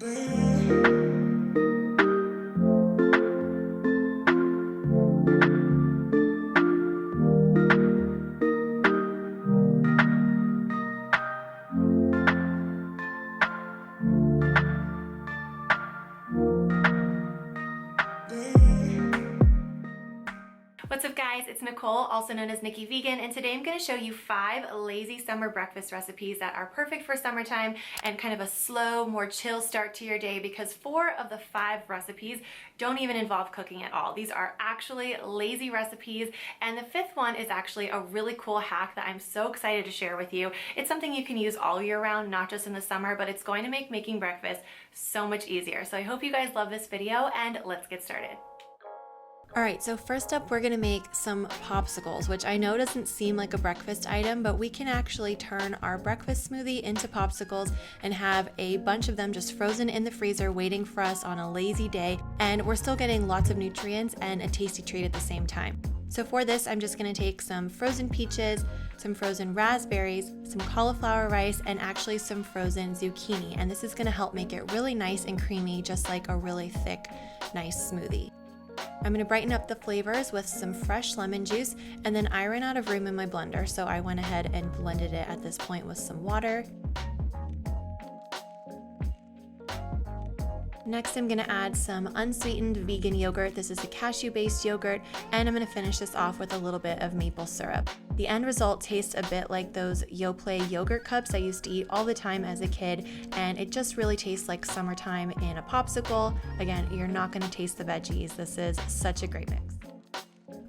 What's up guys, it's Nicole, also known as Nikki Vegan, and today I'm going to show you 5 lazy summer breakfast recipes that are perfect for summertime and kind of a slow, more chill start to your day, because 4 of the 5 recipes don't even involve cooking at all. These are actually lazy recipes, and the 5th one is actually a really cool hack that I'm so excited to share with you. It's something you can use all year round, not just in the summer, but it's going to make making breakfast so much easier. So I hope you guys love this video, and let's get started. Alright, so first up we're going to make some popsicles, which I know doesn't seem like a breakfast item, but we can actually turn our breakfast smoothie into popsicles and have a bunch of them just frozen in the freezer waiting for us on a lazy day, and we're still getting lots of nutrients and a tasty treat at the same time. So for this, I'm just going to take some frozen peaches, some frozen raspberries, some cauliflower rice, and actually some frozen zucchini, and this is going to help make it really nice and creamy, just like a really thick, nice smoothie. I'm going to brighten up the flavors with some fresh lemon juice, and then I ran out of room in my blender, so I went ahead and blended it at this point with some water. Next, I'm going to add some unsweetened vegan yogurt. This is a cashew-based yogurt, and I'm going to finish this off with a little bit of maple syrup. The end result tastes a bit like those Yoplait yogurt cups I used to eat all the time as a kid, and it just really tastes like summertime in a popsicle. Again, you're not going to taste the veggies. This is such a great mix.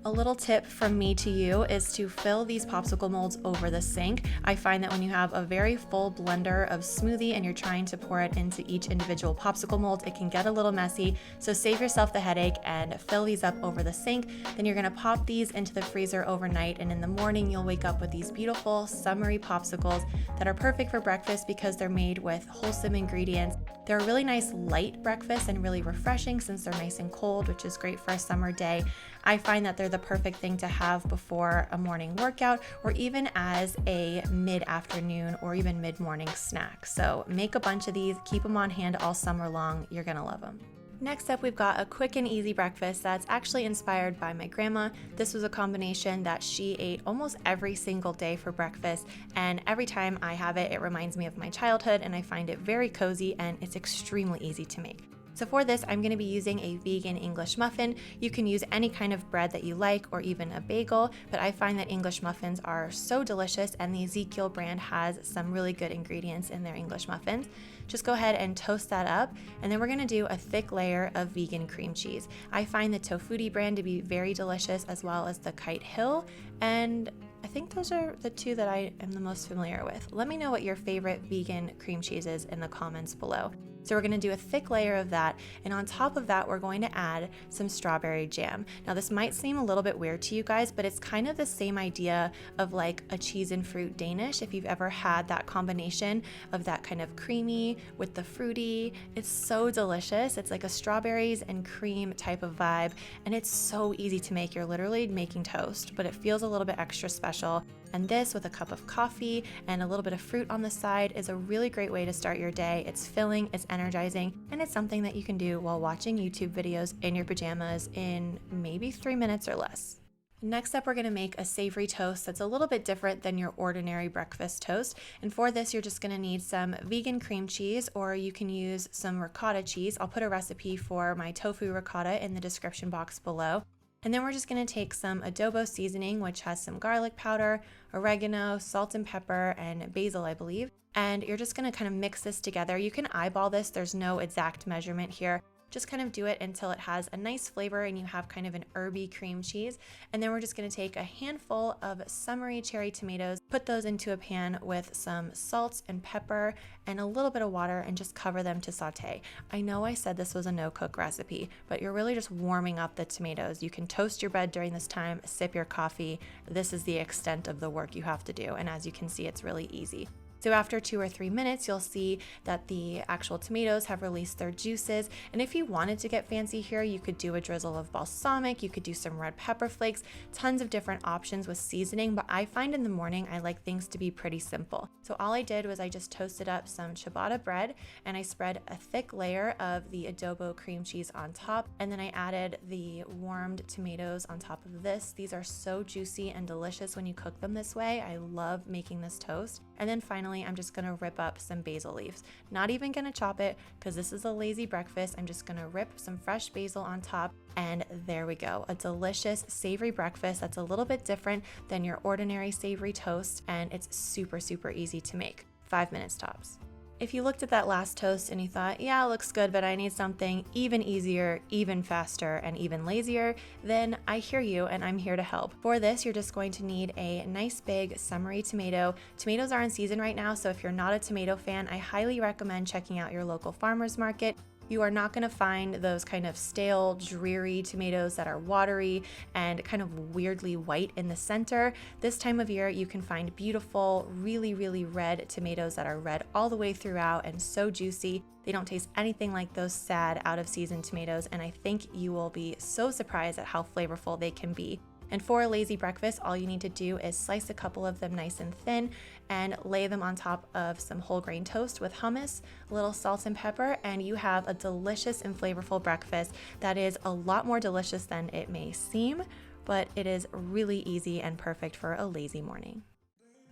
A little tip from me to you is to fill these popsicle molds over the sink. I find that when you have a very full blender of smoothie and you're trying to pour it into each individual popsicle mold, it can get a little messy. So save yourself the headache and fill these up over the sink. Then you're gonna pop these into the freezer overnight, and in the morning you'll wake up with these beautiful summery popsicles that are perfect for breakfast because they're made with wholesome ingredients. They're a really nice light breakfast and really refreshing since they're nice and cold, which is great for a summer day. I find that they're the perfect thing to have before a morning workout, or even as a mid-afternoon or even mid-morning snack. So make a bunch of these, keep them on hand all summer long. You're gonna love them. Next up, we've got a quick and easy breakfast that's actually inspired by my grandma. This was a combination that she ate almost every single day for breakfast, and every time I have it, it reminds me of my childhood, and I find it very cozy and it's extremely easy to make. So for this, I'm going to be using a vegan English muffin. You can use any kind of bread that you like, or even a bagel, but I find that English muffins are so delicious, and the Ezekiel brand has some really good ingredients in their English muffins. Just go ahead and toast that up, and then we're going to do a thick layer of vegan cream cheese. I find the Tofutti brand to be very delicious, as well as the Kite Hill, and I think those are the 2 that I am the most familiar with. Let me know what your favorite vegan cream cheese is in the comments below. So we're going to do a thick layer of that, and on top of that we're going to add some strawberry jam. Now this might seem a little bit weird to you guys, but it's kind of the same idea of like a cheese and fruit Danish. If you've ever had that combination of that kind of creamy with the fruity, it's so delicious. It's like a strawberries and cream type of vibe, and it's so easy to make. You're literally making toast, but it feels a little bit extra special. And this, with a cup of coffee and a little bit of fruit on the side, is a really great way to start your day. It's filling, it's energizing, and it's something that you can do while watching YouTube videos in your pajamas in maybe 3 minutes or less. Next up, we're going to make a savory toast that's a little bit different than your ordinary breakfast toast. And for this, you're just going to need some vegan cream cheese, or you can use some ricotta cheese. I'll put a recipe for my tofu ricotta in the description box below. And then we're just going to take some adobo seasoning, which has some garlic powder, oregano, salt and pepper, and basil, I believe. And you're just going to kind of mix this together. You can eyeball this. There's no exact measurement here. Just kind of do it until it has a nice flavor and you have kind of an herby cream cheese. And then we're just going to take a handful of Summery cherry tomatoes, put those into a pan with some salt and pepper and a little bit of water, and just cover them to saute. I know I said this was a no-cook recipe, but you're really just warming up the tomatoes. You can toast your bread during this time, sip your coffee. This is the extent of the work you have to do, and as you can see, it's really easy. So after 2 or 3 minutes, you'll see that the actual tomatoes have released their juices. And if you wanted to get fancy here, you could do a drizzle of balsamic, you could do some red pepper flakes, tons of different options with seasoning, but I find in the morning I like things to be pretty simple. So all I did was I just toasted up some ciabatta bread and I spread a thick layer of the adobo cream cheese on top, and then I added the warmed tomatoes on top of this. These are so juicy and delicious when you cook them this way. I love making this toast. And then finally, I'm just gonna rip up some basil leaves. Not even gonna chop it because this is a lazy breakfast. I'm just gonna rip some fresh basil on top, and there we go. A delicious savory breakfast that's a little bit different than your ordinary savory toast, and it's super, super easy to make. 5 minutes tops. If you looked at that last toast and you thought, yeah, it looks good, but I need something even easier, even faster, and even lazier, then I hear you and I'm here to help. For this, you're just going to need a nice big Summery tomato. Tomatoes are in season right now, so if you're not a tomato fan, I highly recommend checking out your local farmer's market. You are not going to find those kind of stale, dreary tomatoes that are watery and kind of weirdly white in the center. This time of year, you can find beautiful, really, really red tomatoes that are red all the way throughout and so juicy. They don't taste anything like those sad, out of season tomatoes, and I think you will be so surprised at how flavorful they can be. And for a lazy breakfast, all you need to do is slice a couple of them nice and thin and lay them on top of some whole grain toast with hummus, a little salt and pepper, and you have a delicious and flavorful breakfast that is a lot more delicious than it may seem, but it is really easy and perfect for a lazy morning.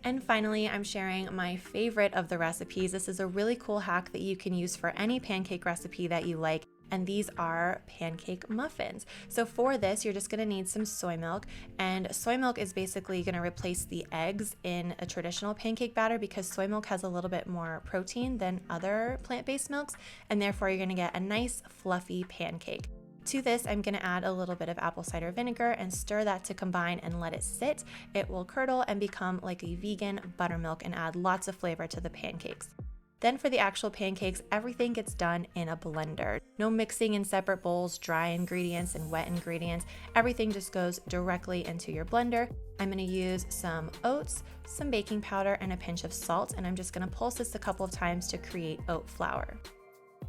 And finally, I'm sharing my favorite of the recipes. This is a really cool hack that you can use for any pancake recipe that you like, and these are pancake muffins. So for this, you're just gonna need some soy milk, and soy milk is basically gonna replace the eggs in a traditional pancake batter because soy milk has a little bit more protein than other plant-based milks, and therefore you're gonna get a nice fluffy pancake. To this, I'm gonna add a little bit of apple cider vinegar and stir that to combine and let it sit. It will curdle and become like a vegan buttermilk and add lots of flavor to the pancakes. Then for the actual pancakes, everything gets done in a blender. No mixing in separate bowls, dry ingredients and wet ingredients. Everything just goes directly into your blender. I'm gonna use some oats, some baking powder, and a pinch of salt, and I'm just gonna pulse this a couple of times to create oat flour.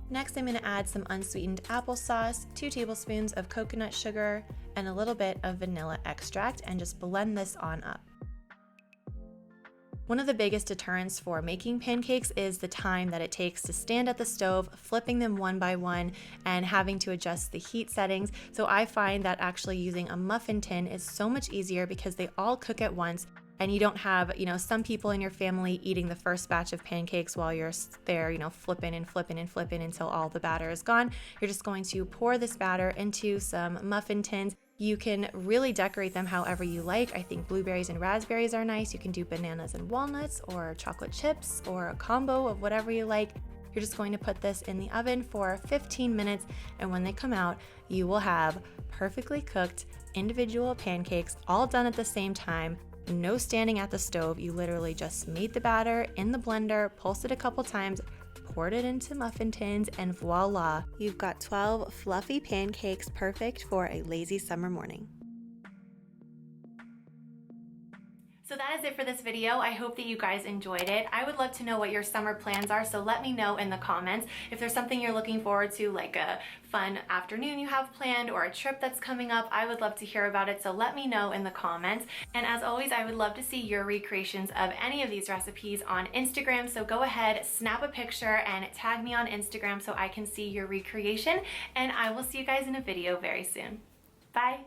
Next, I'm gonna add some unsweetened applesauce, 2 tablespoons of coconut sugar, and a little bit of vanilla extract, and just blend this on up. One of the biggest deterrents for making pancakes is the time that it takes to stand at the stove, flipping them one by one, and having to adjust the heat settings. So I find that actually using a muffin tin is so much easier because they all cook at once, and you don't have, some people in your family eating the first batch of pancakes while you're there, flipping and flipping and flipping until all the batter is gone. You're just going to pour this batter into some muffin tins. You can really decorate them however you like. I think blueberries and raspberries are nice. You can do bananas and walnuts or chocolate chips or a combo of whatever you like. You're just going to put this in the oven for 15 minutes, and when they come out, you will have perfectly cooked individual pancakes all done at the same time. No standing at the stove. You literally just made the batter in the blender, pulsed it a couple times, poured it into muffin tins, and voila, you've got 12 fluffy pancakes perfect for a lazy summer morning. So that is it for this video. I hope that you guys enjoyed it. I would love to know what your summer plans are, so let me know in the comments. If there's something you're looking forward to, like a fun afternoon you have planned or a trip that's coming up, I would love to hear about it, so let me know in the comments. And as always, I would love to see your recreations of any of these recipes on Instagram, so go ahead, snap a picture, and tag me on Instagram so I can see your recreation, and I will see you guys in a video very soon. Bye!